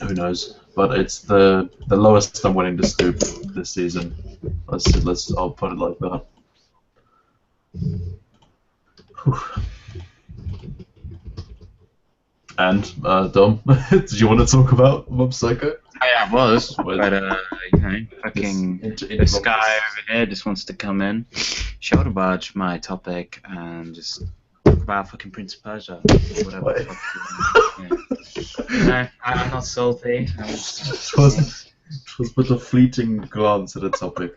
Who knows? But it's the lowest I'm willing to stoop this season. I'll put it like that. Whew. And Dom, did you want to talk about Mob Psycho? I was, but you know, fucking this guy over here just wants to come in, shoulder barge my topic, and just talk about fucking Prince of Persia, whatever. The fuck you know, I'm not salty. It was but a fleeting glance at a topic.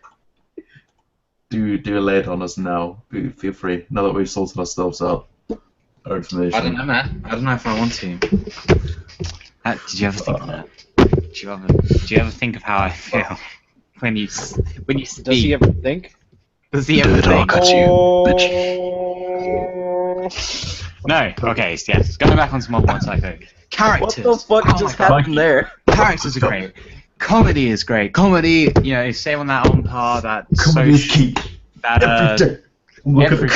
Do lay it on us now. Feel free. Now that we've sorted ourselves out, our information. I don't know, man. I don't know if I want to. Did you ever think of that? Do you ever think of how I feel when you speak? Does he ever think? Does he ever think? No. Okay. So yes. Going back onto Mob Psycho. Characters. What the fuck just happened there? Characters are great. Comedy is great. Comedy, you know, same on that on par. That comedy is key. That Every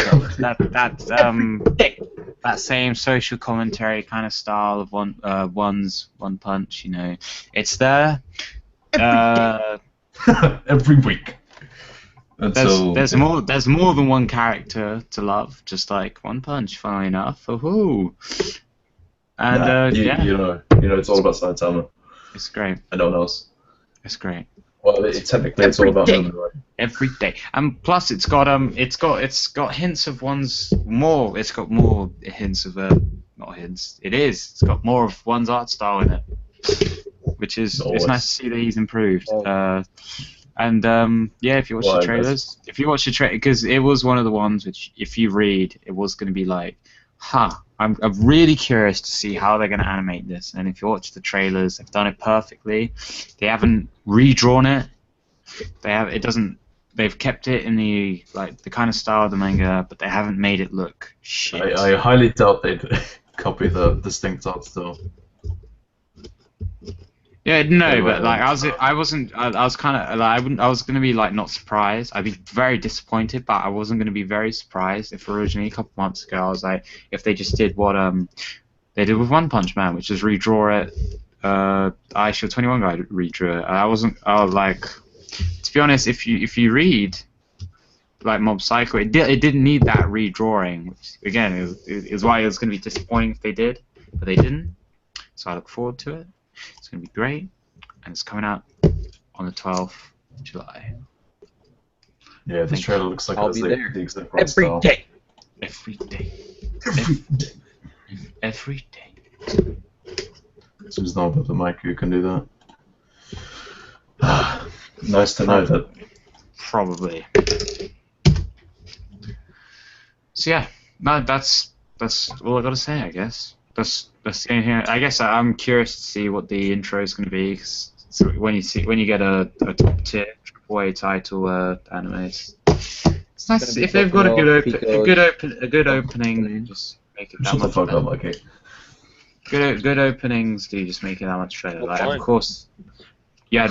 day. that same social commentary kind of style of One Punch. You know, it's there. Every week. There's more than one character to love, just like One Punch. Funnily enough, woohoo! And you know, it's all about Saitama. It's great. And no one else. It's great. Well, technically, it's all about him, right? Every day, and plus it's got hints of one's more. It's got more hints of not hints. It's got more of one's art style in it, which is it's nice to see that he's improved. And yeah, if you watch the trailers, because it was one of the ones which, if you read, it was going to be like, I'm really curious to see how they're going to animate this. And if you watch the trailers, they've done it perfectly. They haven't redrawn it. They've kept it in the kind of style of the manga, but they haven't made it look shit. I highly doubt they'd copy the distinct art style. Yeah, no, but like I was gonna be like not surprised. I'd be very disappointed, but I wasn't gonna be very surprised if originally a couple months ago I was like, if they just did what they did with One Punch Man, which is redraw it. Aisha 21 guy redrew it. I was like, to be honest, if you read like Mob Psycho, it didn't need that redrawing. Which again is why it was gonna be disappointing if they did, but they didn't. So I look forward to it. It's going to be great, and it's coming out on the 12th of July. Yeah, this trailer looks like I'll be there. The exact right Every style. day. Every day. Every day. As soon as I know the mic, you can do that. Nice to know that. Probably. So yeah, no, that's all I got to say, I guess. That's the only thing. I guess I'm curious to see what the intro is going to be. So when you get a top tier AAA title anime, it's nice if they've got a good opening. Just make it that Shut the much fuck better. up, Mikey. Good openings do just make it that much better. Like, of course, you had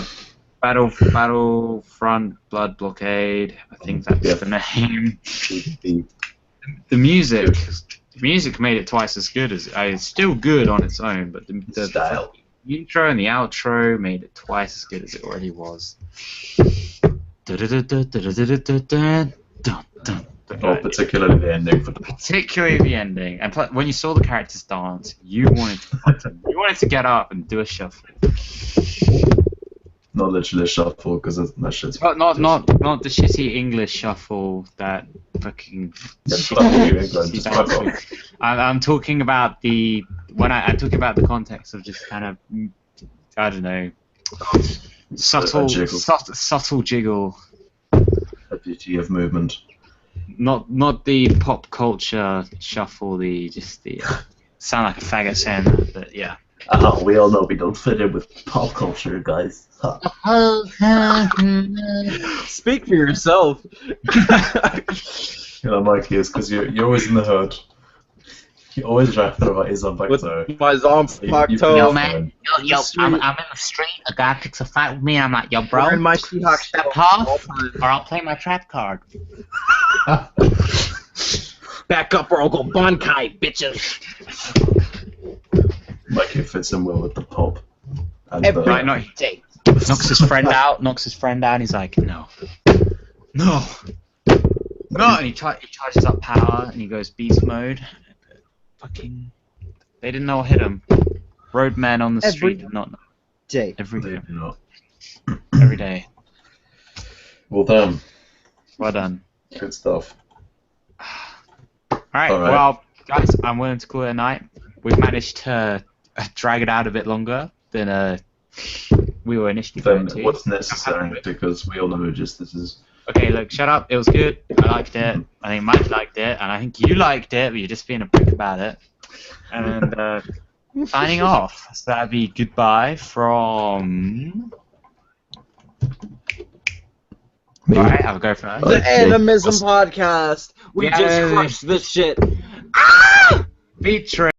Battlefront, Blood Blockade. I think that's the name. The music made it twice as good as it's still good on its own, but the style. The intro and the outro made it twice as good as it already was. Or particularly the ending for the Particularly the ending, and when you saw the characters dance, you wanted to get up and do a shuffle. not literally a shuffle because that shit's. Not the shitty English shuffle that fucking. Yeah, fuck you, England, just fuck off. I'm talking about I'm talking about the context of just kind of, I don't know, subtle jiggle. A beauty of movement. Not the pop culture shuffle, sound like a faggot saying that, but yeah. We all know we don't fit in with pop culture, guys. Speak for yourself. You know, Mikey, is because you're always in the hood. You always rap about his on back With toe. my zombie toe. Yo, man. Yo, I'm in the street. A guy picks a fight with me. I'm like, yo, bro. Wearing my She-Hulk Step shirt off, all time. or I'll play my trap card. Back up or I'll go Bankai, bitches. Mikey fits in well with the pop. And Every Right, no. day. Knocks his friend out. And he's like, no, and he charges up power and he goes beast mode. Fucking, they didn't know what hit him. Roadman on the street did not know. Day. Every day. you know. Every day. Well done. Well done. Good stuff. Alright, All right. well, guys, I'm willing to call it a night. We've managed to drag it out a bit longer than we were initially going Then to. what's necessary, because we all know just this is. Okay, look, shut up. It was good. I liked it. I think Mike liked it, and I think you liked it, but you're just being a prick about it. And signing off. So that'd be goodbye from. Alright, have a go first. The Animism podcast. We Yay. just crushed this shit. Featuring.